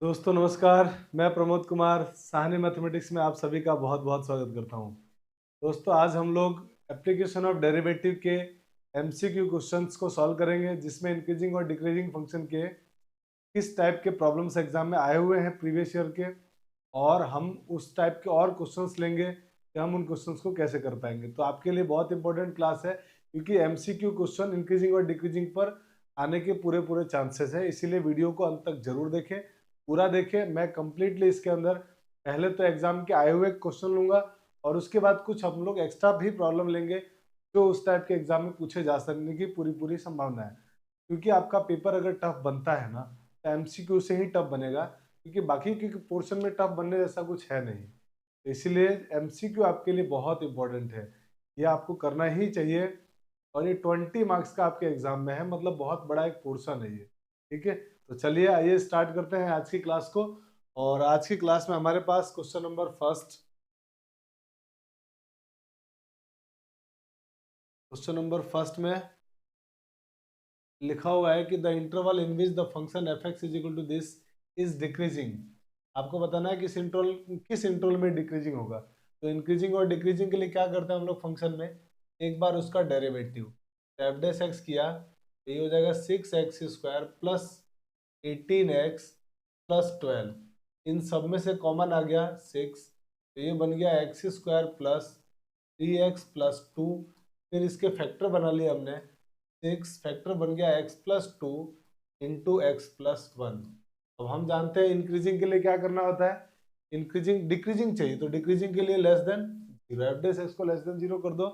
दोस्तों नमस्कार। मैं प्रमोद कुमार साहनी मैथमेटिक्स में आप सभी का बहुत बहुत स्वागत करता हूं। दोस्तों आज हम लोग एप्लीकेशन ऑफ डेरिवेटिव के एमसीक्यू क्वेश्चंस को सॉल्व करेंगे, जिसमें इंक्रीजिंग और डिक्रीजिंग फंक्शन के किस टाइप के प्रॉब्लम्स एग्जाम में आए हुए हैं प्रीवियस ईयर के, और हम उस टाइप के और क्वेश्चंस लेंगे कि हम उन क्वेश्चंस को कैसे कर पाएंगे। तो आपके लिए बहुत इंपॉर्टेंट क्लास है, क्योंकि एमसीक्यू क्वेश्चन इंक्रीजिंग और डिक्रीजिंग पर आने के पूरे पूरे चांसेस है। इसीलिए वीडियो को अंत तक जरूर देखें, पूरा देखें। मैं कंप्लीटली इसके अंदर पहले तो एग्जाम के आए हुए क्वेश्चन लूंगा, और उसके बाद कुछ हम लोग एक्स्ट्रा भी प्रॉब्लम लेंगे जो उस टाइप के एग्जाम में पूछे जा सकने की पूरी पूरी संभावना है। क्योंकि आपका पेपर अगर टफ बनता है ना, तो एमसीक्यू से ही टफ बनेगा, क्योंकि बाकी के पोर्शन में टफ बनने जैसा कुछ है नहीं। तो इसीलिए एमसीक्यू आपके लिए बहुत इंपॉर्टेंट है, ये आपको करना ही चाहिए। और ये 20 मार्क्स का आपके एग्जाम में है, मतलब बहुत बड़ा एक पोर्शन है ये। ठीक है, तो चलिए आइए स्टार्ट करते हैं आज की क्लास को। और आज की क्लास में हमारे पास क्वेश्चन नंबर फर्स्ट, में लिखा हुआ है कि the interval in which the function F x is equal to this is decreasing. आपको बताना है किस इंटरवल में डिक्रीजिंग होगा। तो इंक्रीजिंग और डिक्रीजिंग के लिए क्या करते हैं हम लोग फंक्शन में, एक बार उसका डेरिवेटिव एफ डेस एक्स किया तो ये हो जाएगा 6x² प्लस 18x प्लस 12। इन सब में से कॉमन आ गया 6, तो ये बन गया x² प्लस 3x प्लस 2। फिर इसके फैक्टर बना लिए हमने, 6 फैक्टर बन गया x plus 2 into x plus 1। अब हम जानते हैं इंक्रीजिंग के लिए क्या करना होता है, इंक्रीजिंग डिक्रीजिंग चाहिए, तो डिक्रीजिंग के लिए less than zero, F dash x को लेस देन जीरो कर दो,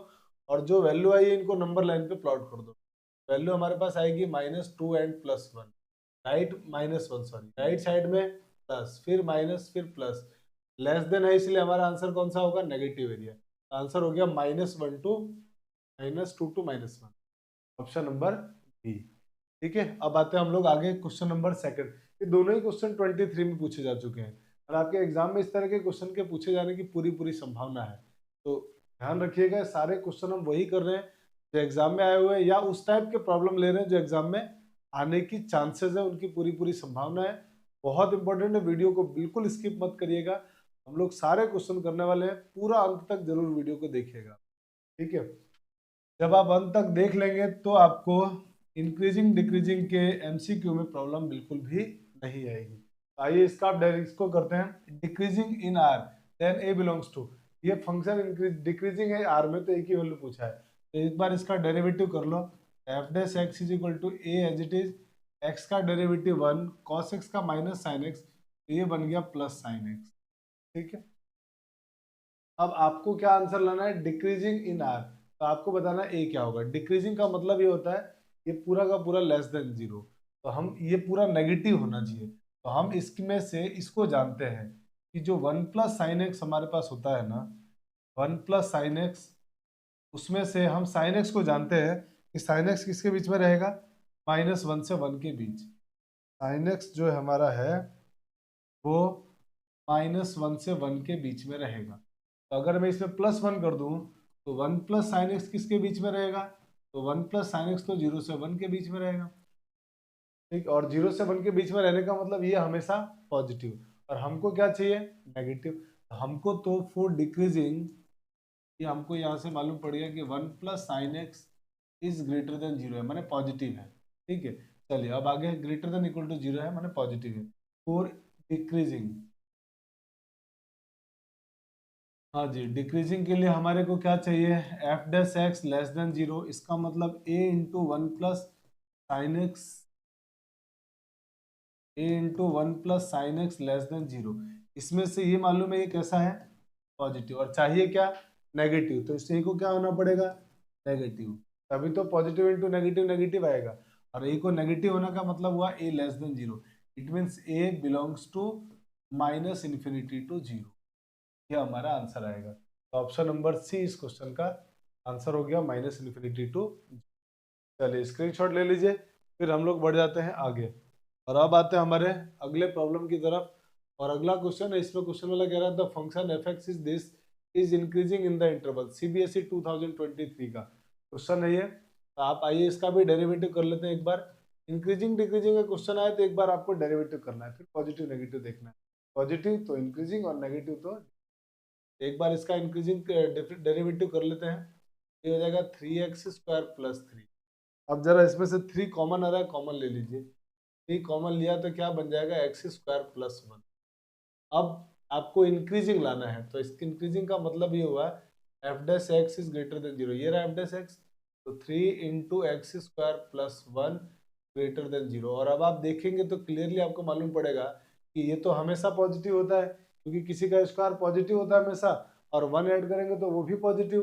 और जो वैल्यू आई है इनको नंबर लाइन पे प्लॉट कर दो। वैल्यू हमारे पास आएगी -2 and +1, right -1 sorry, right side में प्लस, फिर माइनस, फिर प्लस। लेस देन है इसलिए हमारा आंसर कौन सा होगा, नेगेटिव एरिया। आंसर हो गया -1 to -2 to -1, option number B. ठीक है, अब आते हैं हम लोग आगे क्वेश्चन नंबर सेकंड। ये दोनों ही क्वेश्चन 23 में पूछे जा चुके हैं, और आपके एग्जाम में इस तरह के क्वेश्चन के पूछे जाने की पूरी पूरी संभावना है। तो ध्यान रखिएगा, सारे क्वेश्चन हम वही कर रहे हैं जो एग्जाम में आए हुए हैं, या उस टाइप के प्रॉब्लम ले रहे हैं जो एग्जाम में आने की चांसेस है, उनकी पूरी पूरी संभावना है। बहुत इंपॉर्टेंट है, वीडियो को बिल्कुल स्किप मत करिएगा। हम लोग सारे क्वेश्चन करने वाले हैं, पूरा अंत तक जरूर वीडियो को देखिएगा। ठीक है, जब आप अंत तक देख लेंगे तो आपको इंक्रीजिंग डिक्रीजिंग के एमसीक्यू में प्रॉब्लम बिल्कुल भी नहीं आएगी। आइए इसका आप इसको करते हैं, decreasing in R then A belongs to. ये फंक्शन इंक्रीज डिक्रीजिंग है आर में, तो एक ही वैल्यू पूछा है, तो एक बार इसका डेरिवेटिव कर लो। F dash x is equal to a as it is, x का डेरिवेटिव 1 कॉस एक्स का माइनस साइन एक्स, तो ये बन गया प्लस साइन एक्स। ठीक है, अब आपको क्या आंसर लाना है, डिक्रीजिंग इन आर। तो आपको बताना ए क्या होगा। डिक्रीजिंग का मतलब ये होता है ये पूरा का पूरा लेस देन जीरो, तो हम ये पूरा नेगेटिव होना चाहिए। तो हम इसमें से इसको जानते हैं कि जो 1 प्लस साइन एक्स हमारे पास होता है ना, 1 प्लस साइन एक्स, उसमें से हम साइन एक्स को जानते हैं कि साइन एक्स किसके बीच में रहेगा, -1 से 1 के बीच। साइन एक्स जो हमारा है वो -1 से 1 के बीच में रहेगा। तो अगर मैं इसमें +1 कर दूं तो 1 प्लस साइन एक्स किसके बीच में रहेगा, तो 1 प्लस साइन एक्स तो 0 से 1 के बीच में रहेगा। ठीक, और 0 से 1 के बीच में रहने का मतलब ये हमेशा पॉजिटिव, और हमको क्या चाहिए, नेगेटिव। हमको तो फॉर डिक्रीजिंग, ये हमको यहाँ से मालूम पड़ गया कि 1 plus sine X is greater than zero है, माने पॉजिटिव है। ठीक है, चलिए अब आगे, greater than equal to zero है माने पॉजिटिव है। फॉर डिक्रीजिंग, हाँ जी, डिक्रीजिंग के लिए हमारे को क्या चाहिए, f dash x less than zero. इसका मतलब a into 1 plus sine x, a into 1 plus sine x less than zero. इसमें से ये मालूम है ये कैसा है, पॉजिटिव, और चाहिए क्या, नेगेटिव। तो इससे को क्या होना पड़ेगा, नेगेटिव, तभी तो पॉजिटिव इंटू नेगेटिव नेगेटिव आएगा। और ए को नेगेटिव होने का मतलब हुआ a less than zero, it means a belongs to -infinity to zero. ये हमारा आंसर आएगा। तो ऑप्शन नंबर सी इस क्वेश्चन का आंसर हो गया, -इन्फिनिटी टू। चलिए स्क्रीनशॉट ले लीजिए, फिर हम लोग बढ़ जाते हैं आगे। और अब आते हैं हमारे अगले प्रॉब्लम की तरफ। और अगला क्वेश्चन है, इसमें क्वेश्चन वाला कह रहा था function F x is this is increasing in the interval. CBSE 2023 का क्वेश्चन है ये। तो आप आइए इसका भी डेरिवेटिव कर लेते हैं एक बार। इंक्रीजिंग डिक्रीजिंग का क्वेश्चन आए तो एक बार आपको डेरिवेटिव करना है, फिर पॉजिटिव नेगेटिव देखना है, पॉजिटिव तो इंक्रीजिंग और नेगेटिव तो। एक बार इसका इंक्रीजिंग डेरिवेटिव कर लेते हैं, ये हो जाएगा 3x² + 3। अब जरा इसमें से 3 कॉमन आ रहा है, कॉमन ले लीजिए, 3 कॉमन लिया तो क्या बन जाएगा x² + 1। अब आपको इंक्रीजिंग लाना है, तो इस इंक्रीजिंग का मतलब ये हुआ f' इज ग्रेटर देन 0, ये रहा f', तो 3 × x² + 1 ग्रेटर देन 0। और अब आप देखेंगे तो क्लियरली आपको मालूम पड़ेगा कि ये तो हमेशा पॉजिटिव होता है, क्योंकि किसी का स्क्वायर पॉजिटिव होता है हमेशा, और 1 ऐड करेंगे तो वो भी पॉजिटिव,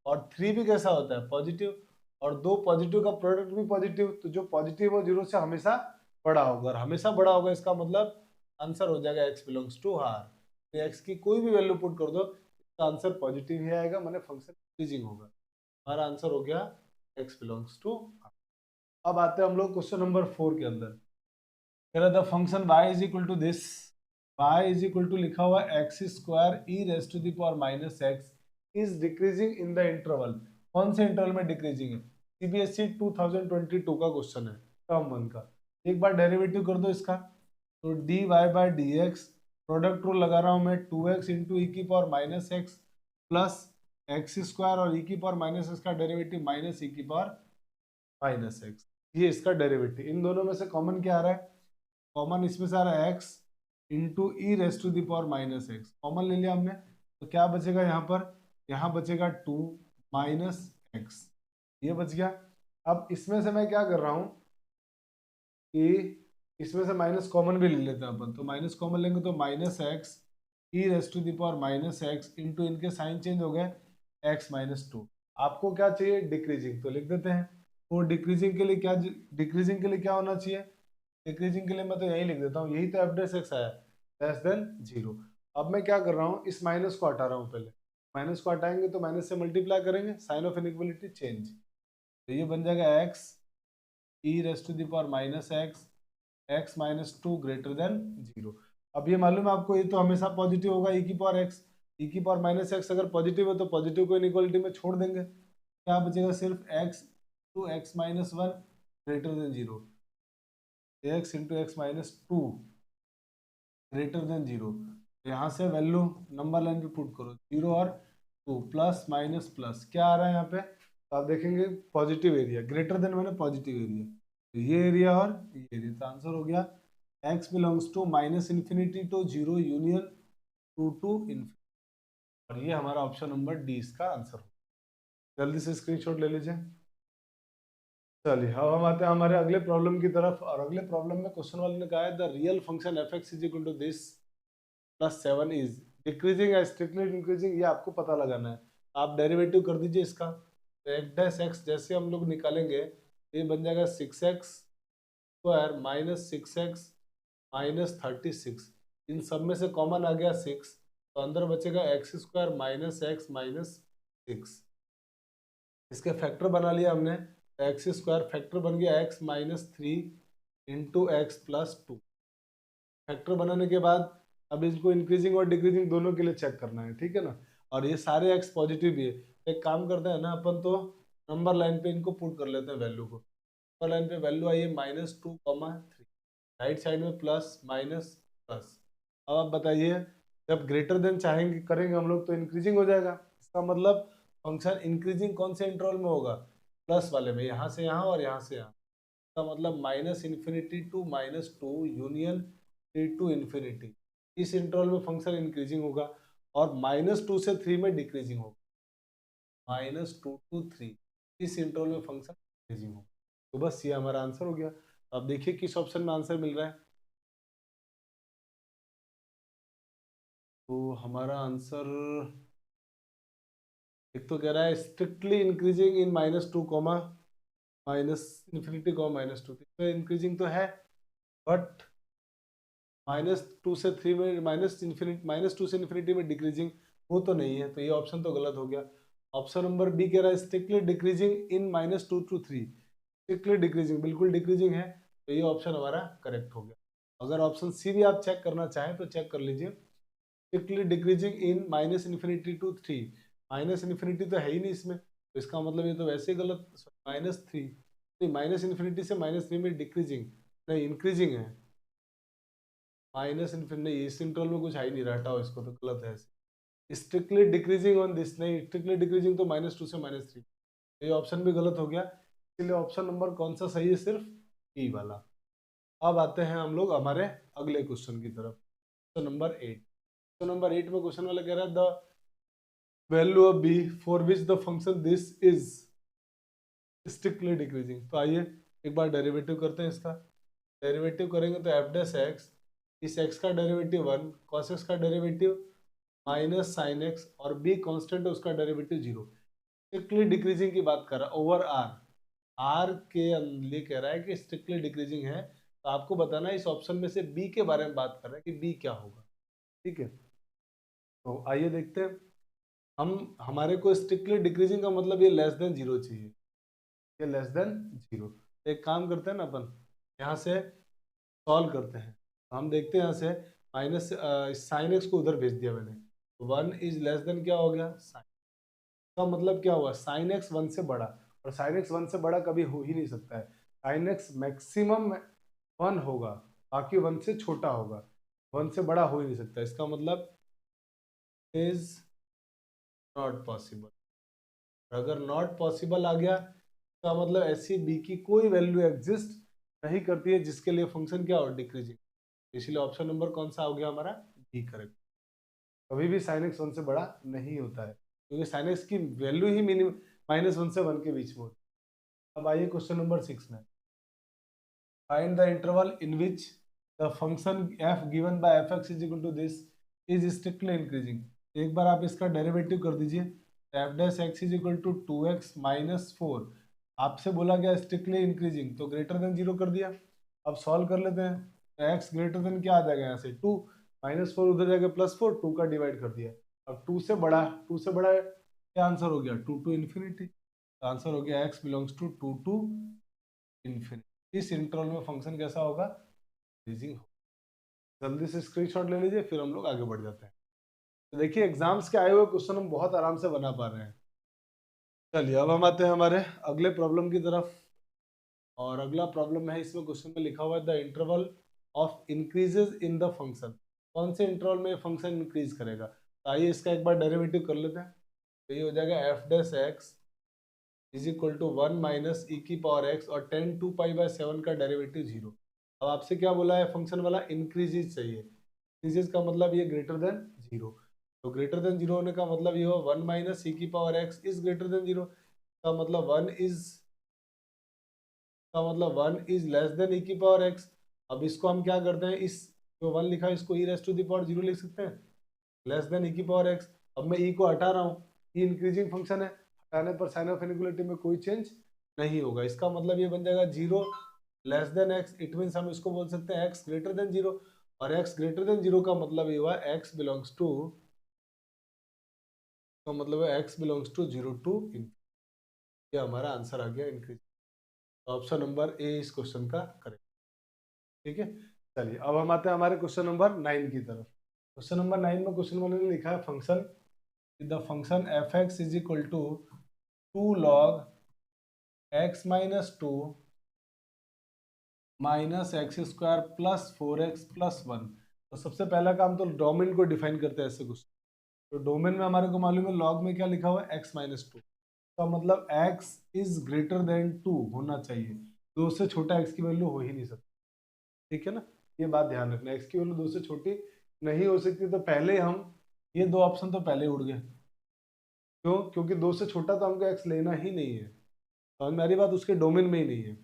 और 3 भी कैसा होता है पॉजिटिव, और दो पॉजिटिव का प्रोडक्ट भी पॉजिटिव, तो जो पॉजिटिव वो 0 से हमेशा बड़ा होगा, और हमेशा बड़ा होगा इसका मतलब आंसर हो जाएगा x बिलोंग्स टू r। तो x की कोई भी वैल्यू पुट कर दो, इसका आंसर पॉजिटिव ही आएगा, माने फंक्शन इंक्रीजिंग होगा। हमारा आंसर हो गया x बिलोंग्स टू r। अब आते हैं हम लोग क्वेश्चन नंबर 4 के अंदर। कह रहा था function y is equal to this, y is equal to लिखा हुआ x² e⁻⁻x is decreasing in the interval. कौन से इंटरवल में डिक्रीजिंग है? सीबीएसई 2022 का क्वेश्चन है, टर्म 1 का। एक बार डेरिवेटिव कर दो इसका, तो dy/dx, प्रोडक्ट रूल लगा रहा हूं मैं, 2x × e⁻⁻x प्लस x², और e⁻⁻x का डेरिवेटिव -e⁻⁻x, ये इसका डेरिवेटिव। इन दोनों में से कॉमन क्या आ रहा है? कॉमन इसमें से आ रहा है x × e⁻⁻x, कॉमन ले लिया हमने, तो क्या बचेगा यहाँ पर? यहाँ बचेगा 2 - x, ये बच गया। अब इसमें से मैं क्या कर रहा हूँ कि इसमें से माइनस कॉमन भी ले लेते हैं अपन, तो माइनस कॉमन लेंगे तो -x e⁻⁻x इंटू, इनके साइन चेंज हो गए, x-2। आपको क्या चाहिए? डिक्रीजिंग, तो लिख देते हैं। तो डिक्रीजिंग के लिए क्या, डिक्रीजिंग के लिए क्या होना चाहिए? डिक्रीजिंग के लिए मैं तो यही लिख देता हूँ, यही तो f' आया, <0। अब मैं क्या कर रहा हूँ, इस माइनस को हटा रहा हूँ। पहले माइनस को हटाएंगे तो माइनस से मल्टीप्लाई करेंगे, साइन ऑफ इनइक्वालिटी चेंज, तो ये बन जाएगा x e⁻⁻x x-2 greater than 0। अब ये मालूम है आपको, ये तो हमेशा पॉजिटिव होगा, e⁻x अगर पॉजिटिव है तो पॉजिटिव को इनइक्वालिटी में छोड़ देंगे, क्या बचेगा? सिर्फ x to x-1 greater than 0, x × x-2 greater than 0। यहाँ से वैल्यू नंबर लाइन पे पुट करो, 0 और 2, प्लस माइनस प्लस, क्या आ रहा है यहाँ पे? तो आप देखेंगे पॉजिटिव एरिया, ग्रेटर देन मैंने पॉजिटिव एरिया, तो ये एरिया और ये एरिया, तो आंसर हो गया x belongs to -∞ to 0 union 2 to ∞। और ये हमारा ऑप्शन नंबर डी इसका आंसर हो। जल्दी से स्क्रीनशॉट ले लीजिए। चलिए अब हम आते हैं हमारे अगले प्रॉब्लम की तरफ, और अगले प्रॉब्लम में क्वेश्चन वाले ने कहा है the real function f(x) is equal to this +7 is decreasing या स्ट्रिक्टली इंक्रीजिंग, ये आपको पता लगाना है। आप डेरिवेटिव कर दीजिए इसका, तो f' जैसे हम लोग निकालेंगे, ये बन जाएगा 6x² -6x -36, इन सब में से कॉमन आ गया 6, तो अंदर बचेगा x² -x -6। इसके फैक्टर बना लिया हमने, x² फैक्टर बन गया x -3 × x+2। फैक्टर बनाने के बाद अब इसको इंक्रीजिंग और डिक्रीजिंग दोनों के लिए चेक करना है, ठीक है ना। और ये सारे x पॉजिटिव भी है, एक काम करते हैं ना अपन, तो नंबर लाइन पे इनको पुट कर लेते हैं वैल्यू को। नंबर लाइन पे वैल्यू आई है -2, 3, राइट साइड में प्लस माइनस प्लस। अब आप बताइए, जब ग्रेटर देन चाहेंगे करेंगे हम लोग तो इंक्रीजिंग हो जाएगा, इसका मतलब फंक्शन इंक्रीजिंग कौन से इंटरवल में होगा? प्लस वाले में, यहाँ से यहाँ और यहाँ से यहाँ, इसका मतलब -∞ to -2 यूनियन 3 to ∞, इस इंटरवल में फंक्शन इंक्रीजिंग होगा, और -2 से 3 में डिक्रीजिंग होगा, -2 to 3 इस इंटरवल में फंक्शन इंक्रीजिंग होगा। तो बस ये हमारा आंसर हो गया। अब देखिए किस ऑप्शन में आंसर मिल रहा है। तो हमारा आंसर, एक तो कह रहा है स्ट्रिक्टली इंक्रीजिंग इन -2, -∞, -2, इसमें इंक्रीजिंग तो है, बट -2 से 3 में -2 से इन्फिनिटी में डिक्रीजिंग वो तो नहीं है, तो ये ऑप्शन तो गलत हो गया। ऑप्शन नंबर बी कह रहा है strictly decreasing in -2 to 3, strictly decreasing, बिल्कुल डिक्रीजिंग है, तो ये ऑप्शन हमारा करेक्ट हो गया। अगर ऑप्शन सी भी आप चेक करना चाहें तो चेक कर लीजिए, स्ट्रिक्टली डिक्रीजिंग इन -∞ to 3, -∞ तो है ही नहीं इसमें, तो इसका मतलब ये तो वैसे ही गलत, -3 नहीं, माइनस इन्फिनिटी से -3 में डिक्रीजिंग नहीं इंक्रीजिंग है। माइनस इन्फिनिटी नहीं, इस इंटरवल में कुछ आ ही नहीं रहा, हटाओ इसको, तो गलत है। स्ट्रिक्टली डिक्रीजिंग ऑन दिस, नहीं स्ट्रिक्टली डिक्रीजिंग तो -2 से -3, ये ऑप्शन भी गलत हो गया। इसलिए ऑप्शन नंबर कौन सा सही है? सिर्फ ई वाला। अब आते हैं हम लोग हमारे अगले क्वेश्चन की तरफ, क्वेश्चन नंबर 8। क्वेश्चन नंबर 8 में क्वेश्चन वाला कह रहा है the value of B for which the function this is strictly decreasing. तो आइए एक बार डेरिवेटिव करते हैं इसका। डेरिवेटिव करेंगे तो एफ डैश एक्स, इस एक्स का डेरिवेटिव 1, कॉस एक्स का डेरिवेटिव माइनस साइन एक्स, और बी कांस्टेंट है उसका डेरिवेटिव 0। स्ट्रिक्टली डिक्रीजिंग की बात कर रहा है ओवर आर, आर के लिए कह रहा है कि स्ट्रिक्टली डिक्रीजिंग है। तो आपको बताना है इस ऑप्शन में से बी के बारे में बात कर रहा है कि बी क्या होगा। ठीक है, तो आइए देखते हैं। हम हमारे को स्ट्रिक्टली डिक्रीजिंग का मतलब ये लेस देन 0 चाहिए, ये लेस देन 0। एक काम करते हैं ना अपन, यहाँ से सॉल्व करते हैं। तो हम देखते हैं यहाँ से माइनस साइन एक्स को उधर भेज दिया मैंने, 1 इज लेस देन क्या हो गया साइन, का मतलब क्या हुआ साइन एक्स 1 से बड़ा, और साइन एक्स 1 से बड़ा कभी हो ही नहीं सकता है। साइन एक्स मैक्सिमम 1 होगा, बाकी 1 से छोटा होगा, 1 से बड़ा हो ही नहीं सकता। इसका मतलब इज नॉट पॉसिबल। अगर नॉट पॉसिबल आ गया तो मतलब ऐसी बी की कोई वैल्यू एग्जिस्ट नहीं करती है जिसके लिए फंक्शन क्या हो डिक्रीजिंग। इसलिए ऑप्शन नंबर कौन सा हो गया हमारा? B correct. कभी भी साइन एक्स 1 से बड़ा नहीं होता है, क्योंकि साइन एक्स की वैल्यू ही मिनिमम -1 से 1 के बीच में होती है। अब आइए क्वेश्चन नंबर 6 में, find the interval in which the function F given by F x is equal to this is strictly increasing. एक बार आप इसका डेरिवेटिव कर दीजिए, F dash x is equal to 2x minus 4। आपसे बोला गया स्ट्रिक्टली इंक्रीजिंग, तो ग्रेटर देन 0 कर दिया। अब सॉल्व कर लेते हैं, x ग्रेटर देन क्या आ जाएगा यहाँ से 2, -4 उधर जाएगा +4, 2 का डिवाइड कर दिया। अब 2 से बड़ा, 2 से बड़ा क्या आंसर हो गया? 2 टू इन्फिनिटी। आंसर हो गया x belongs to 2 to infinity. इस इंटरवल में फंक्शन कैसा होगा? इंक्रीजिंग होगा। जल्दी से स्क्रीनशॉट ले लीजिए, फिर हम लोग आगे बढ़ जाते हैं। तो देखिए एग्जाम्स के आए हुए क्वेश्चन हम बहुत आराम से बना पा रहे हैं। चलिए अब हम आते हैं हमारे अगले प्रॉब्लम की तरफ, और अगला प्रॉब्लम है, इसमें क्वेश्चन में लिखा हुआ है the interval of increases in the function. कौन से इंटरवल में फंक्शन इंक्रीज करेगा? तो आइए इसका एक बार डेरिवेटिव कर लेते हैं। तो ये हो जाएगा f dash x is equal to 1 minus e की पावर एक्स और 10 2 पाई बाय 7 का डेरिवेटिव 0। अब आपसे क्या बोला है? फंक्शन वाला इंक्रीजेज चाहिए। इंक्रीजेज का मतलब ये ग्रेटर देन 0, तो ग्रेटर देन 0 होने का मतलब ये हो 1 माइनस ई की power x is greater than 0, का मतलब 1 इज लेस देन ई की पावर एक्स। अब इसको हम क्या करते हैं, इस जो 1 लिखा है इसको E raise to the power 0 लिख सकते हैं, लेस देन ई की पावर एक्स। अब मैं ई को हटा रहा हूँ, ई इंक्रीजिंग फंक्शन है, हटाने पर साइन ऑफ इनइक्वालिटी में कोई चेंज नहीं होगा। इसका मतलब ये बन जाएगा 0 less than x, it means हम इसको बोल सकते हैं एक्स ग्रेटर देन 0, और एक्स ग्रेटर देन 0 का मतलब ये हुआ एक्स बिलोंग्स टू, तो मतलब है X belongs to 0 to infinity. ये हमारा आंसर आ गया इंक्रीज। ऑप्शन नंबर ए इस क्वेश्चन का करेक्ट। ठीक है, चलिए अब हम आते हैं हमारे क्वेश्चन नंबर 9 की तरफ। क्वेश्चन नंबर 9 में क्वेश्चन वाले ने लिखा है function the function F x is equal to 2 log x minus 2 minus x square plus 4x plus 1। तो सबसे पहला काम तो डोमेन को डिफाइन करते हैं ऐसे कुछ। तो डोमेन में हमारे को मालूम है लॉग में क्या लिखा हुआ है x माइनस 2, का मतलब x इज ग्रेटर देन 2 होना चाहिए। 2 से छोटा x की वैल्यू हो ही नहीं सकती। ठीक है ना, ये बात ध्यान रखना, x की वैल्यू 2 से छोटी नहीं हो सकती। तो पहले हम ये दो ऑप्शन तो पहले उड़ गए, क्यों? क्योंकि 2 से छोटा तो हमको x लेना ही नहीं है, तो मेरी बात उसके डोमेन में ही नहीं है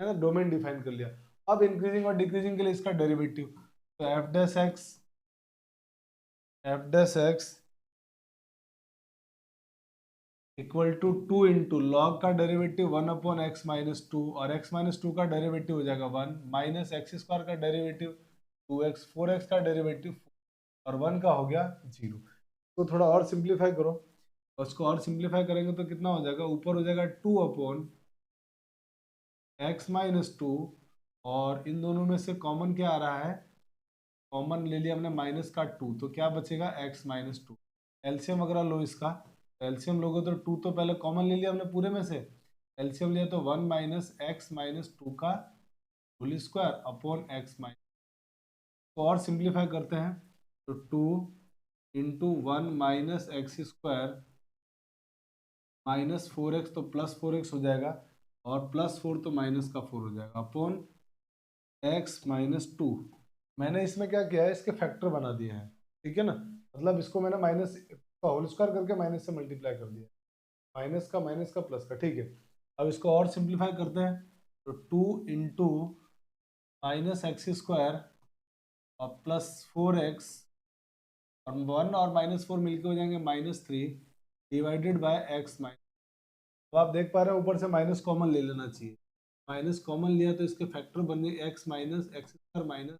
ना, डोमेन डिफाइन कर लिया। अब इंक्रीजिंग और डिक्रीजिंग के लिए इसका डेरिवेटिव, तो f dash x equal to 2 into log का डेरिवेटिव 1 अपॉन एक्स माइनस 2, और एक्स माइनस 2 का डेरिवेटिव हो जाएगा 1 माइनस एक्स स्क्वायर का डेरिवेटिव 2x, 4x का डेरिवेटिव 4, और 1 का हो गया 0। तो थोड़ा और सिंप्लीफाई करो, और उसको और सिंप्लीफाई करेंगे तो कितना हो जाएगा? ऊपर हो जाएगा 2 अपॉन एक्स माइनस 2, और इन दोनों में से कॉमन क्या आ रहा है? कॉमन ले लिया हमने माइनस का 2, तो क्या बचेगा? x minus 2। एलसीएम अगर लो इसका, तो एलसीएम लोगे तो 2 तो पहले कॉमन ले लिया हमने पूरे में से, एलसीएम लिया तो 1 माइनस एक्स माइनस 2 का whole square upon x minus, तो और सिंप्लीफाई करते हैं तो 2 into 1 minus x square minus 4x, तो प्लस 4x हो जाएगा, और प्लस 4 तो माइनस का 4 हो जाएगा अपॉन एक्स माइनस 2। मैंने इसमें क्या किया है, इसके फैक्टर बना दिए हैं, ठीक है ना, मतलब इसको मैंने माइनस का होल स्क्वायर करके माइनस से मल्टीप्लाई कर दिया, माइनस का प्लस का, ठीक है। अब इसको और सिंप्लीफाई करते हैं तो 2 इंटू माइनस एक्स स्क्वायर और प्लस 4x, और 1 और माइनस 4 मिलके हो जाएंगे -3 डिवाइडेड बाय एक्स माइनस। तो आप देख पा रहे हैं ऊपर से माइनस कॉमन ले लेना चाहिए, माइनस कॉमन लिया तो इसके फैक्टर बन गए x minus x square minus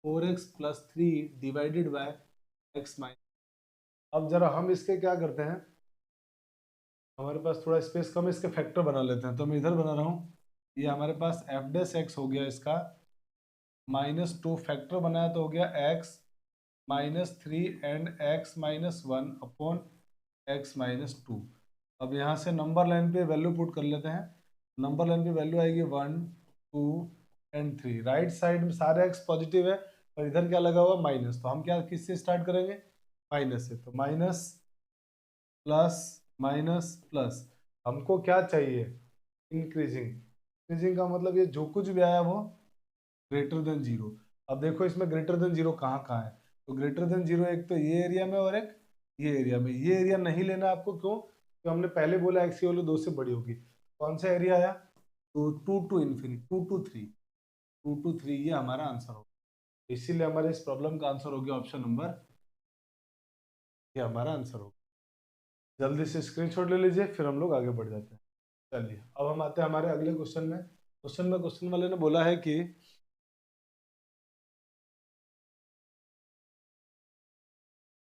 4x plus 3 divided by x minus. अब जरा हम इसके क्या करते हैं, हमारे पास थोड़ा स्पेस कम है, इसके फैक्टर बना लेते हैं, तो मैं इधर बना रहा हूँ, ये हमारे पास एफ डेस एक्स हो गया, इसका -2 फैक्टर बनाया तो हो गया x -3 and x minus 1 upon x minus 2। अब यहाँ से नंबर लाइन पे वैल्यू पुट कर लेते हैं, नंबर लाइन पे वैल्यू आएगी 1 2 एंड 3, राइट साइड में सारे एक्स पॉजिटिव है और इधर क्या लगा हुआ माइनस, तो हम क्या किससे स्टार्ट करेंगे, माइनस से, तो माइनस प्लस माइनस प्लस, हमको क्या चाहिए, इंक्रीजिंग, इंक्रीजिंग का मतलब ये जो कुछ भी आया वो ग्रेटर देन जीरो। अब देखो इसमें ग्रेटर देन जीरो कहाँ कहाँ है, तो ग्रेटर देन जीरो एक तो ये एरिया में और एक ये एरिया में, ये एरिया नहीं लेना आपको, क्यों, तो हमने पहले बोला एक्स की वैल्यू 2 से बड़ी होगी, कौन सा एरिया आया, तो 2 टू इन्फिनिटी 2 to 3 ये हमारा आंसर होगा, इसीलिए हमारे इस प्रॉब्लम का आंसर हो गया ऑप्शन नंबर, ये हमारा आंसर होगा। जल्दी से स्क्रीनशॉट ले लीजिए, फिर हम लोग आगे बढ़ जाते हैं। चलिए अब हम आते हैं हमारे अगले क्वेश्चन में। क्वेश्चन वाले ने बोला है कि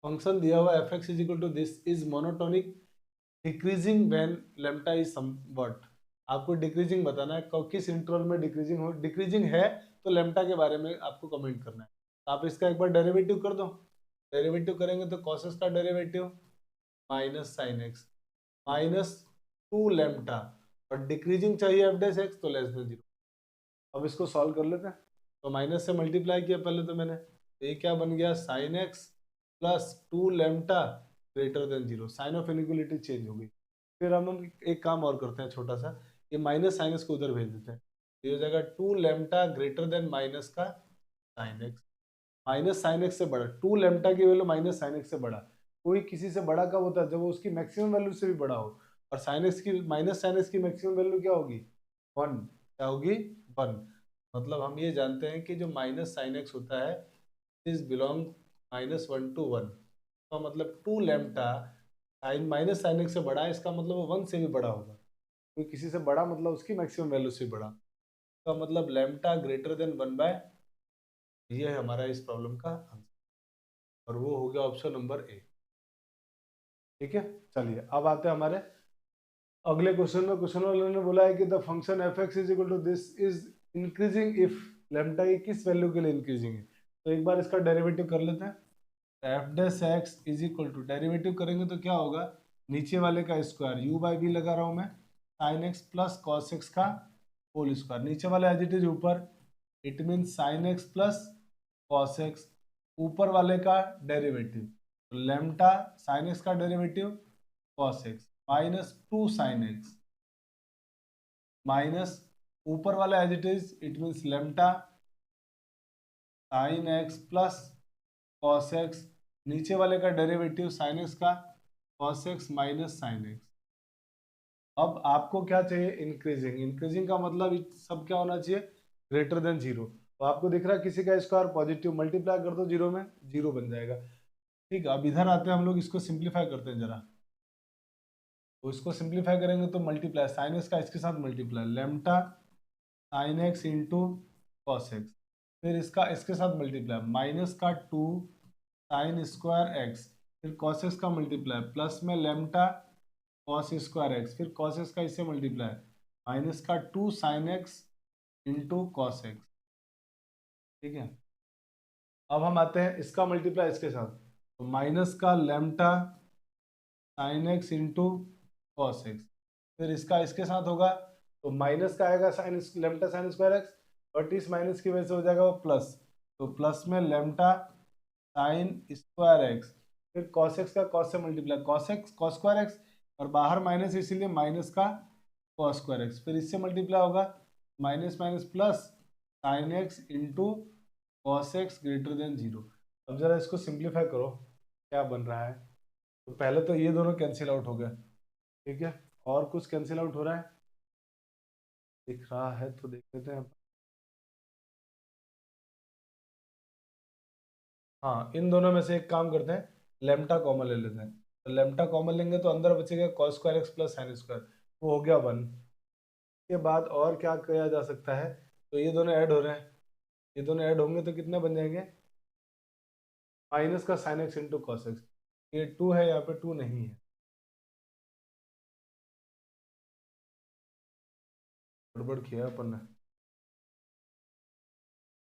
फंक्शन दिया हुआ f x is equal to this is monotonic decreasing when lambda is somewhat. आपको डिक्रीजिंग बताना है, किस इंटरवल में डिक्रीजिंग हो, डिक्रीजिंग है तो लेम्टा के बारे में आपको कमेंट करना है। तो आप इसका एक बार डेरिवेटिव कर दो, डेरिवेटिव करेंगे तो कॉसेस का डेरिवेटिव माइनस साइन एक्स -2 लेम्टा, और डिक्रीजिंग चाहिए एफ डेस एक्स तो लेस देन जीरो। अब इसको सॉल्व कर लेते हैं, तो माइनस से मल्टीप्लाई किया पहले तो मैंने, तो ये क्या बन गया sine x plus 2 lambda greater than zero, sine of inequality change हो गई। फिर हम एक काम और करते हैं छोटा सा, ये माइनस साइन एक्स को उधर भेज देते हैं, ये हो जाएगा 2 लेम्टा ग्रेटर देन माइनस का sign x, minus sine x से बड़ा, 2 लेम्टा की वैल्यू माइनस साइन एक्स से बड़ा, कोई किसी से बड़ा कब होता है, जब वो उसकी मैक्सिमम वैल्यू से भी बड़ा हो, और साइन एक्स की माइनस साइन एक्स की मैक्सिमम वैल्यू क्या होगी 1, क्या होगी 1, मतलब हम ये जानते हैं कि जो माइनस साइन एक्स होता है इज बिलोंग -1 to 1, तो मतलब 2 लेम्टा साइन माइनस साइन एक्स से बड़ा है, इसका मतलब वो 1 से भी बड़ा होगा, कोई किसी से बड़ा मतलब उसकी मैक्सिमम वैल्यू से बड़ा, तो मतलब लेम्टा ग्रेटर देन 1 बाय, ये है हमारा इस प्रॉब्लम का आंसर, और वो हो गया ऑप्शन नंबर ए, ठीक है। चलिए अब आते हैं हमारे अगले क्वेश्चन में। क्वेश्चन वाले ने बोला है कि the function F x is equal to this is increasing if lambda की किस वैल्यू के लिए इंक्रीजिंग है, तो एक बार इसका डेरिवेटिव कर लेते हैं। F dash x is equal to, derivative करेंगे तो क्या होगा, नीचे वाले का स्क्वायर यू बाई बी लगा रहा हूं मैं, sine x plus cos x का होल स्क्वायर, नीचे वाला एज इट इज ऊपर, it mean sine x plus cos x, ऊपर वाले का डेरिवेटिव, तो लेम्टा साइन एक्स का derivative cos x -2 sine x minus ऊपर वाला as it is, it means lambda sine x plus cos x, नीचे वाले का डेरिवेटिव साइन एक्स का cos x minus sine x. अब आपको क्या चाहिए, इंक्रीजिंग, इंक्रीजिंग का मतलब सब क्या होना चाहिए, ग्रेटर देन जीरो, तो आपको दिख रहा है किसी का स्क्वायर पॉजिटिव, मल्टीप्लाई कर दो जीरो में, जीरो बन जाएगा, ठीक है। अब इधर आते हैं हम लोग, इसको सिंप्लीफाई करते हैं जरा, तो इसको सिंप्लीफाई करेंगे तो मल्टीप्लाई साइन एक्स का इसके साथ multiply, lambda sine x into cos x, फिर इसका इसके साथ मल्टीप्लाई -2 साइन स्क्वायर एक्स, फिर कॉस एक्स का मल्टीप्लाई प्लस में लेम्टा कॉस स्क्वायर एक्स, फिर कॉस एक्स का इससे multiply -2 sine x into cos x, ठीक है। अब हम आते हैं इसका मल्टीप्लाई इसके साथ, तो माइनस का lambda sine x into cos x, फिर इसका इसके साथ होगा तो माइनस का आएगा sine lambda sine square x, और इस माइनस की वजह से हो जाएगा वो प्लस, तो प्लस में लेमटा साइन स्क्वायर एक्स, फिर कॉस एक्स का कॉस से multiply cos x cos square x, और बाहर माइनस इसीलिए माइनस का कॉस स्क्वायर एक्स, फिर इससे मल्टीप्लाई होगा minus minus plus sine x into cos x greater than zero. अब जरा इसको सिंप्लीफाई करो क्या बन रहा है। तो पहले तो ये दोनों कैंसिल आउट हो गए, ठीक है, और कुछ कैंसिल आउट हो रहा है दिख रहा है तो देख लेते हैं। हाँ, इन दोनों में से एक काम करते हैं, लेमटा कॉमन ले लेते हैं, तो लेमटा कॉमन लेंगे तो अंदर बचेगा cos square x plus sine square, वो हो गया 1। के बाद और क्या किया जा सकता है, तो ये दोनों ऐड हो रहे हैं, ये दोनों ऐड होंगे तो कितने बन जाएंगे, माइनस का sign x into cos x, ये 2 है, यहाँ पे 2 नहीं है, गड़बड़ किया है अपन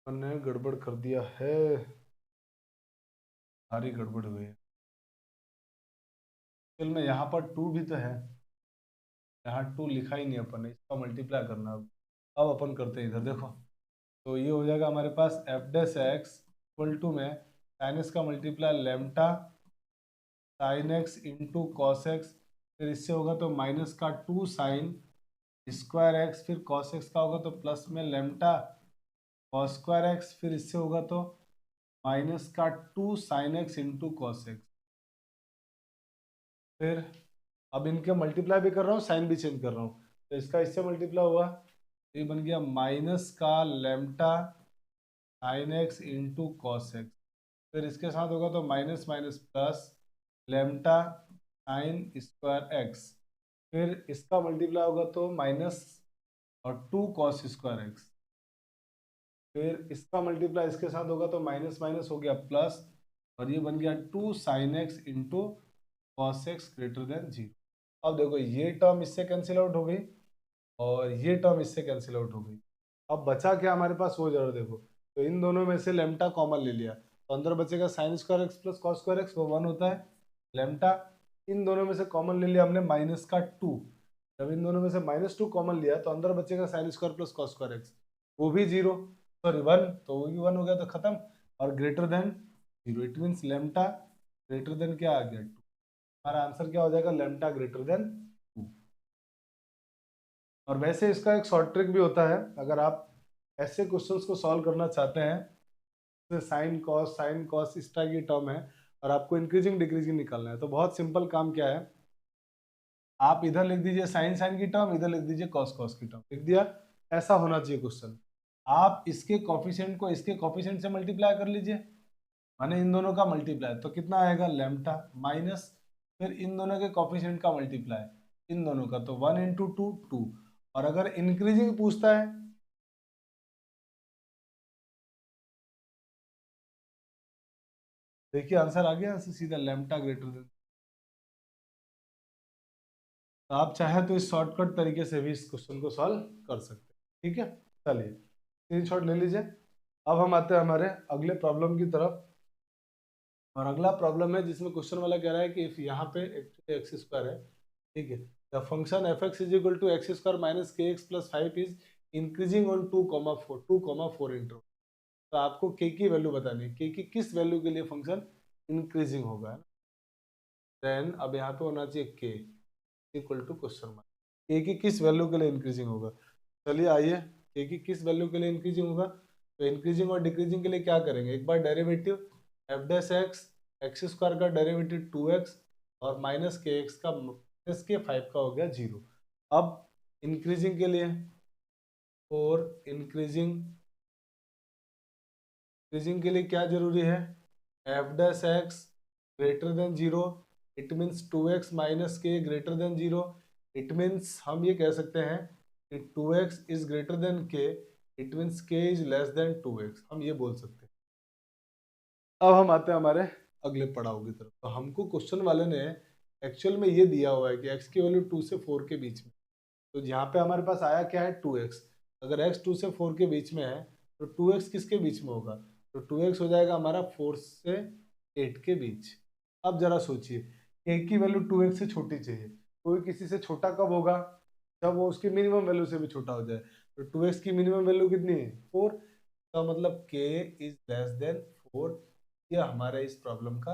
ने गड़बड़ कर दिया है, सारी गड़बड़ हुई है। फिर में यहाँ पर 2 भी तो है, यहाँ 2 लिखा ही नहीं अपन ने, इसका मल्टीप्लाई करना। अब अपन करते हैं इधर देखो, तो ये हो जाएगा हमारे पास f dash x equal to में साइन एक्स का multiply lambda sine x into cos x, फिर इससे होगा तो माइनस का 2 साइन स्क्वायर एक्स, फिर कॉस एक्स का होगा तो प्लस में लेमटा कॉस स्क्वायर एक्स, फिर इससे होगा तो माइनस का 2 sine x into cos x. फिर अब इनके मल्टीप्लाई भी कर रहा हूँ, साइन भी चेंज कर रहा हूँ, तो इसका इससे मल्टीप्लाई हुआ, ये बन गया माइनस का लेमटा sine x into cos x, फिर इसके साथ होगा तो minus minus plus लेमटा sine square x, फिर इसका मल्टीप्लाई होगा तो माइनस और 2 कॉस स्क्वायर एक्स, फिर इसका मल्टीप्लाई इसके साथ होगा तो माइनस माइनस हो गया प्लस, और ये बन गया 2 sine x into cos x greater than zero. अब देखो ये टर्म इससे कैंसिल आउट हो गई और ये टर्म इससे कैंसिल आउट हो गई, अब बचा क्या हमारे पास वो जरा देखो, तो इन दोनों में से लेमटा कॉमन ले लिया तो अंदर बचेगा sign square x plus cos square x, वो 1 होता है, लेमटा इन दोनों में से कॉमन ले लिया हमने माइनस का 2, जब इन दोनों में से -2 कॉमन लिया तो अंदर बचेगा sine square plus cos square x, वो भी 0, सॉरी 1, तो वो भी 1 हो गया तो खत्म, और greater than zero, it means लेमटा greater than क्या आ गया 2, हमारा आंसर क्या हो जाएगा लेमटा ग्रेटर देन 2। और वैसे इसका एक शॉर्ट ट्रिक भी होता है, अगर आप ऐसे क्वेश्चंस को सॉल्व करना चाहते हैं, तो साइन कॉस इस तरह की टर्म है और आपको इंक्रीजिंग डिक्रीजिंग निकालना है, तो बहुत सिंपल काम क्या है, आप इधर लिख दीजिए साइन साइन की टर्म, इधर लिख दीजिए कॉस कॉस की टर्म, लिख दिया, ऐसा होना चाहिए क्वेश्चन। आप इसके कॉफिशिएंट को इसके कॉफिशिएंट से मल्टीप्लाई कर लीजिए, माने इन दोनों का मल्टीप्लाई, तो कितना आएगा लेमटा माइनस, फिर इन दोनों के कॉफिशिएंट का मल्टीप्लाई इन दोनों का, तो 1 इंटू 2 2, और अगर इंक्रीजिंग पूछता है, देखिए आंसर आ गया सीधा लेमटा ग्रेटर देन। तो आप चाहे तो इस शॉर्टकट तरीके से भी इस क्वेश्चन को सॉल्व कर सकते हैं, ठीक है, चलिए स्क्रीनशॉट ले लीजिए। अब हम आते हैं हमारे अगले प्रॉब्लम की तरफ, और अगला प्रॉब्लम है जिसमें क्वेश्चन वाला कह रहा है कि इफ यहाँ पे एक्चुअली एक्स स्क्वायर है, ठीक है, the function F x is equal to x square minus k x plus 5 is increasing on 2,4 interval, तो आपको के की वैल्यू बतानी है, के की किस वैल्यू के लिए फंक्शन इंक्रीजिंग होगा, देन अब यहाँ पे होना चाहिए के इक्वल टू क्वेश्चन मार्क, के की किस वैल्यू के लिए इंक्रीजिंग होगा। चलिए आइए, के की किस वैल्यू के लिए इंक्रीजिंग होगा, तो इंक्रीजिंग और डिक्रीजिंग के लिए क्या करेंगे, एक बार derivative f dash x x square का डेरिवेटिव 2x और माइनस के एक्स का माइनस के 5 का हो गया 0। अब इंक्रीजिंग के लिए, और इंक्रीजिंग के लिए क्या जरूरी है, F dash x greater than 0, it means 2x minus के ग्रेटर देन 0, इट मीन्स हम ये कह सकते हैं कि 2x इज ग्रेटर देन के, इट मीन्स के इज लेस देन 2x, हम ये बोल सकते हैं। अब हम आते हैं हमारे अगले पड़ाव की तरफ, तो हमको क्वेश्चन वाले ने एक्चुअल में ये दिया हुआ है कि x की वैल्यू 2 से 4 के बीच में, तो यहाँ पे हमारे पास आया क्या है 2x, अगर x 2 से 4 के बीच में है तो 2x किसके बीच में होगा, तो 2x हो जाएगा हमारा 4 से 8 के बीच। अब जरा सोचिए, k की वैल्यू 2x से छोटी चाहिए, कोई किसी से छोटा कब होगा, जब वो उसकी मिनिमम वैल्यू से भी छोटा हो जाए। तो 2x की मिनिमम वैल्यू कितनी है 4, का मतलब k इज लेस देन 4। यह हमारे इस प्रॉब्लम का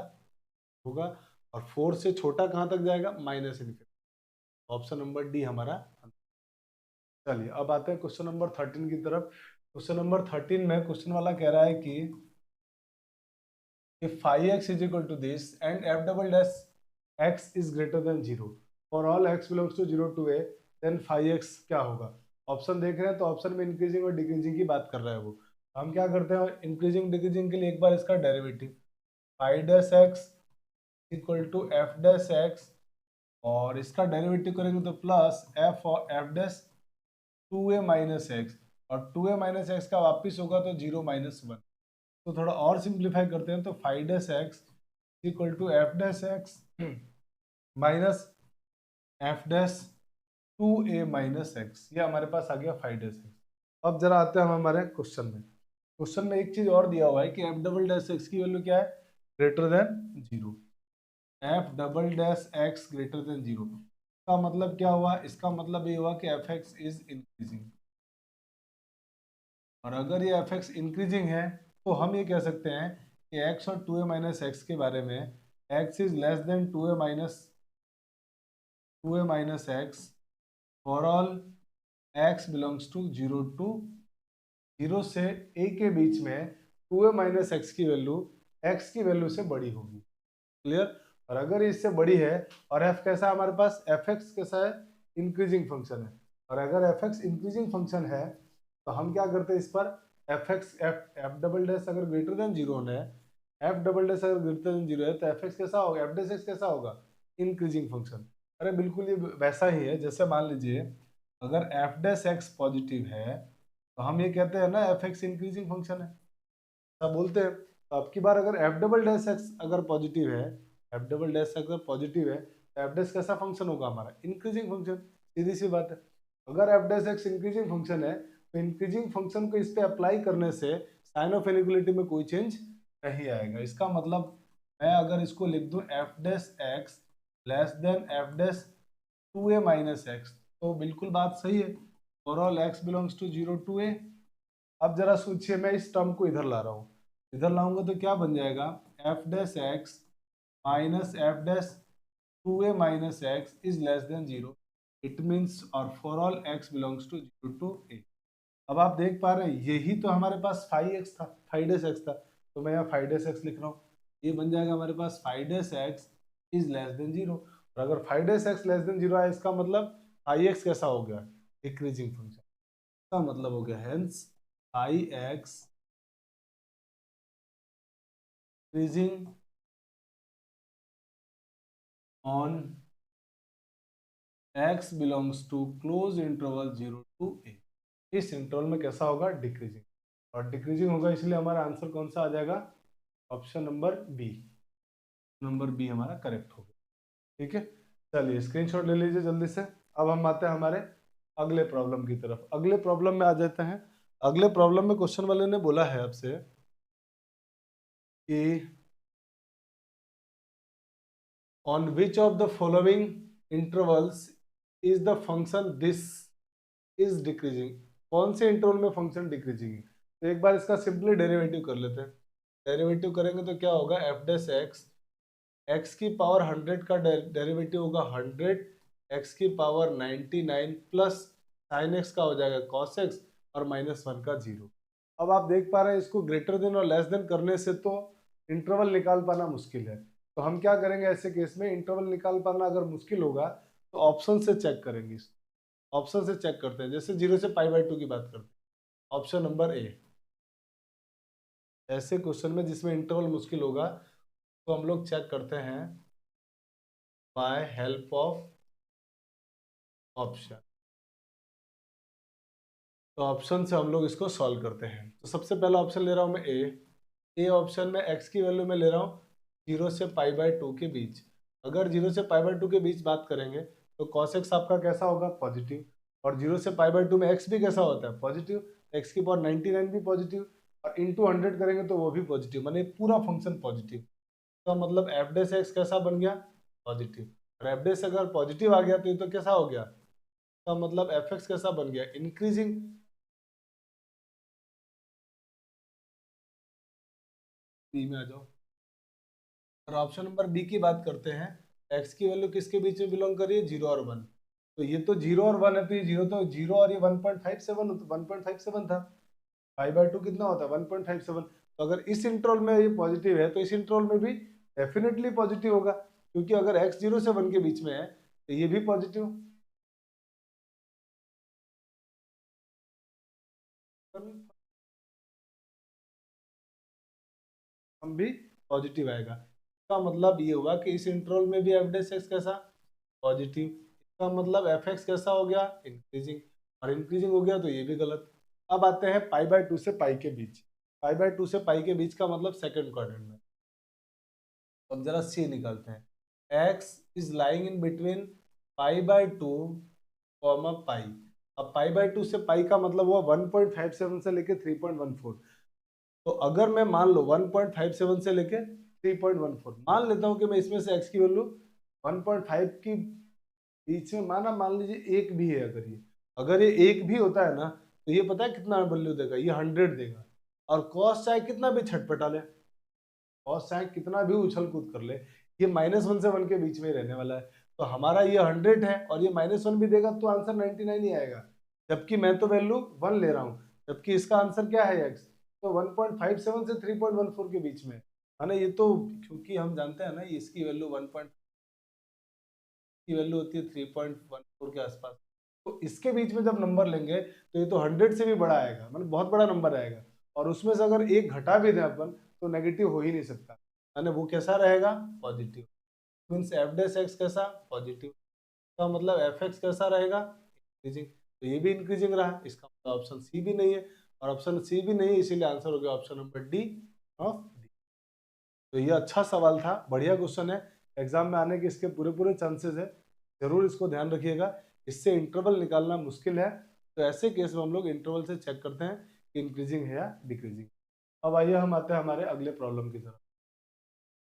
होगा। और 4 से छोटा कहाँ तक जाएगा, minus infinity. Option number D हमारा। चलिए अब आते हैं क्वेश्चन नंबर 13 की तरफ। क्वेश्चन नंबर 13 में क्वेश्चन वाला कह रहा है कि if phi x is equal to this and f double dash x is greater than 0 for all x belongs to 0 to a, then phi x क्या होगा। ऑप्शन देख रहे हैं तो ऑप्शन में इंक्रीजिंग और डिक्रीजिंग की बात कर रहा है वो। हम क्या करते हैं, इंक्रीजिंग डिक्रीजिंग के लिए एक बार इसका derivative phi dash x equal to f dash x, और इसका डेरिवेटिव करेंगे तो प्लस f और f dash 2a minus x, और 2a माइनस एक्स का वापिस होगा तो 0 माइनस 1। तो थोड़ा और सिंप्लीफाई करते हैं तो 5 dash x equal to f dash x minus f dash 2a minus x, ये हमारे पास आ गया 5 डैश एक्स। अब जरा आते हैं हम हमारे क्वेश्चन में। क्वेश्चन में एक चीज और दिया हुआ है कि एफ डबल डैश एक्स की वैल्यू क्या है, greater than 0। F double dash x greater than 0 का मतलब क्या हुआ, इसका मतलब ये हुआ कि एफ एक्स इज इंक्रीजिंग। और अगर ये एफ एक्स इंक्रीजिंग है तो हम ये कह सकते हैं कि x और 2a माइनस एक्स के बारे में, x is less than 2a minus x for all x belongs to 0 से a के बीच में 2a माइनस एक्स की वैल्यू x की वैल्यू से बड़ी होगी। क्लियर। और अगर ये इससे बड़ी है और f कैसा है हमारे पास, fx कैसा है, इंक्रीजिंग फंक्शन है। और अगर fx इंक्रीजिंग फंक्शन है तो हम क्या करते हैं इस पर, एफ डबल डैश अगर ग्रेटर देन 0 है, एफ डबल डैश अगर ग्रेटर देन 0 है तो एफ एक्स कैसा होगा, एफ डैश एक्स कैसा होगा, इंक्रीजिंग फंक्शन। अरे बिल्कुल ये वैसा ही है, जैसे मान लीजिए अगर एफ डैश एक्स पॉजिटिव है तो हम ये कहते हैं ना एफ एक्स इंक्रीजिंग फंक्शन है, सब बोलते हैं। तो अब की बार अगर एफ डबल डैश एक्स अगर पॉजिटिव है, एफ डबल डैश अगर पॉजिटिव है तो एफ डैश कैसा फंक्शन होगा हमारा, इंक्रीजिंग फंक्शन। सीधी सी बात है। अगर F dash x increasing function है तो इंक्रीजिंग फंक्शन को इस पे अप्लाई करने से साइन ऑफ इनइक्वालिटी में कोई चेंज नहीं आएगा। इसका मतलब मैं अगर इसको लिख दूं f dash x less than f dash 2a minus x, तो बिल्कुल बात सही है। For all x belongs to 0 to a। अब जरा सोचिए, मैं इस टर्म को इधर ला रहा हूँ, इधर लाऊंगा तो क्या बन जाएगा, f dash x minus f dash 2a minus x is less than 0। It means और for all x belongs to 0 to a। अब आप देख पा रहे हैं यही तो हमारे पास 5x था, 5 x था, तो मैं यहाँ 5 x लिख रहा हूँ। ये बन जाएगा हमारे पास 5 x इज लेस देन 0। और अगर 5 x लेस देन 0 है इसका मतलब 5x कैसा हो गया, डिक्रीजिंग फंक्शन का मतलब हो गया, hence 5x decreasing on x belongs to closed interval 0 to a। इस इंटरवल में कैसा होगा, डिक्रीजिंग। और डिक्रीजिंग होगा इसलिए हमारा आंसर कौन सा आ जाएगा, option number B. Number B हमारा करेक्ट होगा। ठीक है, चलिए स्क्रीनशॉट ले लीजिए जल्दी से। अब हम आते हैं हमारे अगले प्रॉब्लम की तरफ। अगले प्रॉब्लम में आ जाते हैं। अगले प्रॉब्लम में क्वेश्चन वाले ने बोला है आपसे कि on which of the following intervals is the function this is decreasing. कौन से इंटरवल में फंक्शन डिक्रीजिंग है। तो एक बार इसका सिंपली डेरिवेटिव कर लेते हैं। डेरिवेटिव करेंगे तो क्या होगा, एफ डैश एक्स, एक्स की पावर 100 का डेरिवेटिव होगा 100, एक्स की पावर 99 प्लस साइन एक्स का हो जाएगा कॉस एक्स, और -1 का 0। अब आप देख पा रहे हैं इसको ग्रेटर देन और लेस देन करने से तो इंटरवल निकाल पाना मुश्किल है। तो हम क्या करेंगे ऐसे केस में, इंटरवल निकाल पाना अगर मुश्किल होगा तो ऑप्शन से चेक करेंगे। ऑप्शन से चेक करते हैं, जैसे 0 से π/2 की बात करते हैं, ऑप्शन नंबर ए। ऐसे क्वेश्चन में जिसमें इंटरवल मुश्किल होगा तो हम लोग चेक करते हैं बाय हेल्प ऑफ ऑप्शन। तो ऑप्शन से हम लोग इसको सॉल्व करते हैं। तो सबसे पहला ऑप्शन ले रहा हूं मैं ए ऑप्शन में एक्स की वैल्यू में ले रहा हूँ 0 से π/2 के बीच। अगर 0 से π/2 के बीच बात करेंगे तो cos x आपका कैसा होगा, पॉजिटिव। और 0 से π/2 में x भी कैसा होता है, पॉजिटिव। एक्स की पावर 99 भी पॉजिटिव, और इंटू 100 करेंगे तो वो भी पॉजिटिव, माने पूरा फंक्शन पॉजिटिव। तो मतलब एफ डैश एक्स कैसा बन गया, पॉजिटिव। और एफ डैश अगर पॉजिटिव आ गया तो ये तो कैसा हो गया, का मतलब एफ एक्स कैसा बन गया, इंक्रीजिंग। बी में आ जाओ और ऑप्शन नंबर बी की बात करते हैं। एक्स की वैल्यू किसके बीच में बिलोंग कर रही है, 0 और 1। तो ये तो 0 और 1 है, तो ये 0 तो 0 और ये 1.57, 1.57 था। 5/2 कितना होता है, 1.57। तो अगर इस इंटरवल में ये पॉजिटिव है तो इस इंटरवल में भी डेफिनेटली पॉजिटिव होगा, क्योंकि अगर x 0 से 1 के बीच में है तो ये भी पॉजिटिव, हम भी पॉजिटिव आएगा। इसका मतलब ये हुआ कि इस इंटरवल में भी एफ डेस एक्स कैसा, पॉजिटिव। इसका मतलब एफ एक्स कैसा हो गया, इंक्रीजिंग। और इंक्रीजिंग हो गया तो ये भी गलत। अब आते हैं π/2 से पाई के बीच। π/2 से पाई के बीच का मतलब सेकंड क्वाड्रेंट में। अब जरा सी निकालते हैं। X is lying in between π/2 comma pi. अब π/2 से पाई का मतलब हुआ 1.57 से लेके 3.14। तो अगर मैं मान लो 1.57 से लेके 3.14 मान लेता हूं कि मैं इसमें से x की वैल्यू 1.5 की बीच में मान लीजिए एक भी है। अगर ये एक भी होता है ना, तो ये पता है कितना वैल्यू देगा, ये 100 देगा। और कॉस चाहे कितना भी छटपटा ले, कॉस चाहे कितना भी उछल कूद कर ले, ये -1 से 1 के बीच में ही रहने वाला है। तो हमारा ये 100 है और ये -1 भी देगा तो आंसर 99 ही आएगा। जबकि मैं तो वैल्यू 1 ले रहा हूँ, जबकि इसका आंसर क्या है x, तो 1.57 से 3.14 के बीच में है ना। ये तो क्योंकि हम जानते हैं ना ये इसकी वैल्यू 1 की वैल्यू होती है 3.14 के आसपास। तो इसके बीच में जब नंबर लेंगे तो ये तो 100 से भी बड़ा आएगा, मतलब बहुत बड़ा नंबर आएगा। और उसमें से अगर एक घटा भी दें अपन तो नेगेटिव हो ही नहीं सकता, यानी वो कैसा रहेगा, positive. Means F dash x कैसा, पॉजिटिव। का मतलब एफ एक्स कैसा रहेगा, इंक्रीजिंग। तो ये भी इंक्रीजिंग रहा, इसका मतलब ऑप्शन सी भी नहीं है। और ऑप्शन सी भी नहीं है, इसीलिए आंसर हो गया option number D of D. तो ये अच्छा सवाल था, बढ़िया क्वेश्चन है, एग्जाम में आने के इसके पूरे पूरे चांसेस है। जरूर इसको ध्यान रखिएगा। इससे इंटरवल निकालना मुश्किल है, तो ऐसे केस में हम लोग इंटरवल से चेक करते हैं कि इंक्रीजिंग है या डिक्रीजिंग। अब आइए हम आते हैं हमारे अगले प्रॉब्लम की तरफ।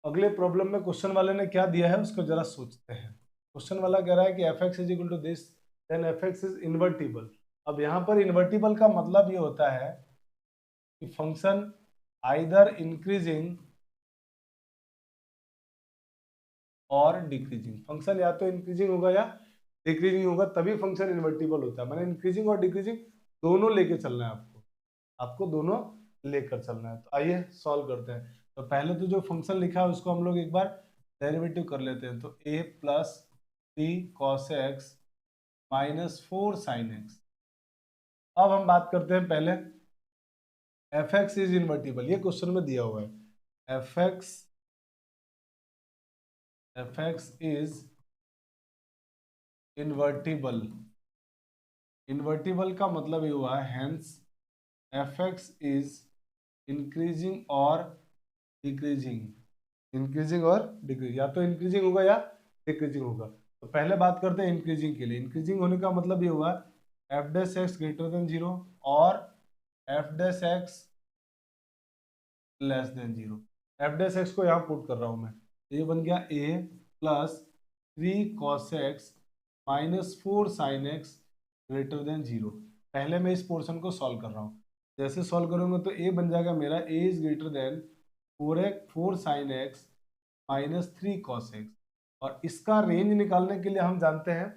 अगले प्रॉब्लम में क्वेश्चन वाले ने क्या दिया है उसको जरा सोचते हैं। क्वेश्चन वाला कह रहा है कि f x is equal to this, then f x is invertible. अब यहाँ पर इन्वर्टिबल का मतलब ये होता है कि फंक्शन आइदर इंक्रीजिंग और डिक्रीजिंग। फंक्शन या तो इंक्रीजिंग होगा या डिक्रीजिंग होगा, तभी फंक्शन इन्वर्टिबल होता है। मैंने इंक्रीजिंग और डिक्रीजिंग दोनों लेके चलना है आपको, आपको दोनों लेकर चलना है। तो आइए सॉल्व करते हैं। तो पहले तो जो फंक्शन लिखा है उसको हम लोग एक बार डेरिवेटिव कर लेते हैं। तो a plus 3 cos x minus 4 sine x. अब हम बात करते हैं पहले एफ एक्स इज इन्वर्टिबल, ये क्वेश्चन में दिया हुआ है। F x is invertible. Invertible का मतलब ये हुआ hence f x is increasing और डिक्रीजिंग। इंक्रीजिंग और डिक्रीजिंग, या तो इंक्रीजिंग होगा या डिक्रीजिंग होगा। तो पहले बात करते हैं इंक्रीजिंग के लिए। इंक्रीजिंग होने का मतलब ये हुआ F dash x greater than 0 और F dash x less than 0। F dash x को यहाँ पुट कर रहा हूँ मैं, तो ये बन गया a plus 3 cos x minus 4 sine x greater than 0। पहले मैं इस पोर्शन को सॉल्व कर रहा हूँ। जैसे सॉल्व करूंगा तो a बन जाएगा मेरा a is greater then 4 sine x minus 3 cos x. और इसका रेंज निकालने के लिए हम जानते हैं,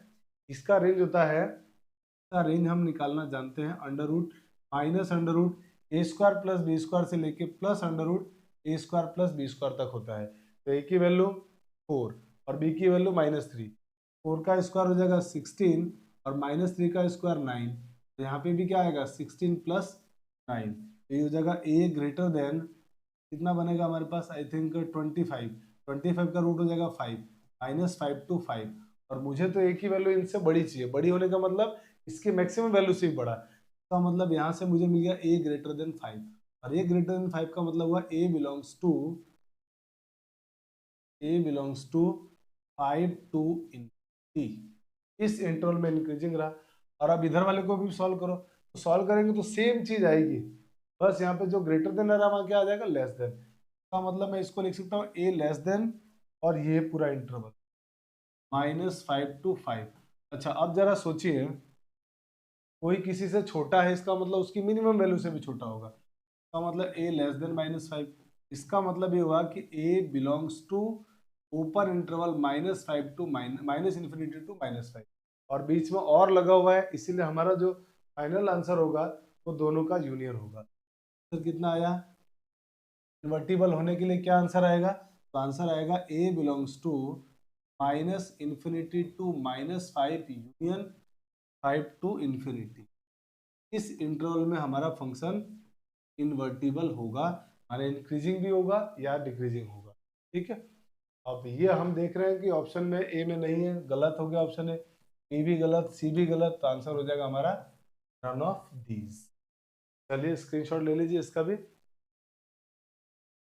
इसका रेंज होता है, इसका रेंज हम निकालना जानते हैं under root minus under root a square plus b square से लेके plus under root a square plus b square तक होता है। तो ए की वैल्यू 4 और बी की वैल्यू -3। 4 का स्क्वायर हो जाएगा 16 और -3 का स्क्वायर 9। तो यहाँ पे भी क्या आएगा 16 प्लस 9। तो ये हो जाएगा ए ग्रेटर देन, कितना बनेगा हमारे पास, आई थिंक 25। 25 का रूट हो जाएगा 5, -5 to 5। और मुझे तो एक ही वैल्यू इनसे बड़ी चाहिए। बड़ी होने का मतलब इसकी मैक्सिमम वैल्यू से भी बड़ा। इसका मतलब यहाँ से मुझे मिल गया a ग्रेटर देन 5। और a ग्रेटर देन 5 का मतलब हुआ a बिलोंग्स टू 5 to ∞। इस इंटरवल में इंक्रीजिंग रहा। और अब इधर वाले को भी सॉल्व करो, तो सॉल्व करेंगे तो सेम चीज आएगी, बस यहाँ पे जो ग्रेटर देन रहा वहां क्या आ जाएगा, लेस देन। का मतलब मैं इसको लिख सकता हूँ a लेस देन और ये पूरा इंटरवल -5 to 5। अच्छा अब जरा सोचिए कोई किसी से छोटा है इसका मतलब उसकी मिनिमम वैल्यू से भी छोटा होगा, इसका मतलब a लेस देन -5। इसका मतलब ये हुआ कि a belongs to open interval -5 to minus infinity to -5, और बीच में और लगा हुआ है, इसीलिए हमारा जो फाइनल आंसर होगा वो दोनों का यूनियन होगा। तो कितना आया, इन्वर्टिबल होने के लिए क्या आंसर आएगा, तो आंसर आएगा a belongs to minus infinity to -5 union 5 to infinity. इस इंटरवल में हमारा फंक्शन इन्वर्टिबल होगा, माने इंक्रीजिंग भी होगा या डिक्रीजिंग होगा। ठीक है, अब ये हम देख रहे हैं कि ऑप्शन में ए में नहीं है, गलत हो गया ऑप्शन है, बी भी गलत, सी भी गलत, तो आंसर हो जाएगा हमारा नन ऑफ दीज। चलिए स्क्रीनशॉट ले लीजिए इसका भी।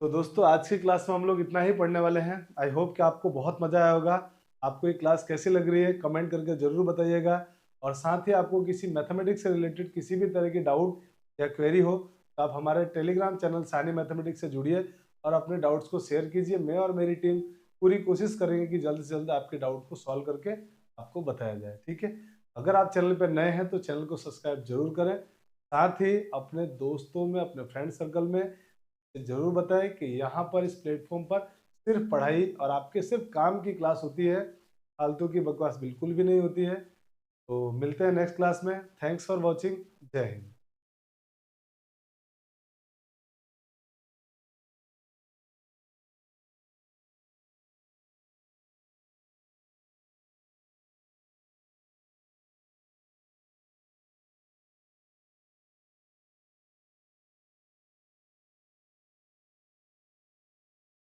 तो दोस्तों आज की क्लास में हम लोग इतना ही पढ़ने वाले हैं। आई होप कि आपको बहुत मजा आया होगा। आपको ये क्लास कैसी लग रही है कमेंट करके जरूर बताइएगा, और साथ ही आपको किसी मैथमेटिक्स से रिलेटेड किसी भी तरह की डाउट या क्वेरी हो तो आप हमारे टेलीग्राम चैनल सानी मैथमेटिक्स से जुड़िए और अपने डाउट्स को शेयर कीजिए। मैं और मेरी टीम पूरी कोशिश करेंगे कि जल्द से जल्द आपके डाउट को सॉल्व करके आपको बताया जाए। ठीक है, अगर आप चैनल पर नए हैं तो चैनल को सब्सक्राइब जरूर करें, साथ ही अपने दोस्तों में, अपने फ्रेंड सर्कल में जरूर बताएं कि यहाँ पर इस प्लेटफॉर्म पर सिर्फ पढ़ाई और आपके सिर्फ काम की क्लास होती है, फालतू की बकवास बिल्कुल भी नहीं होती है। तो मिलते हैं नेक्स्ट क्लास में। Thanks for watching. जय हिंद।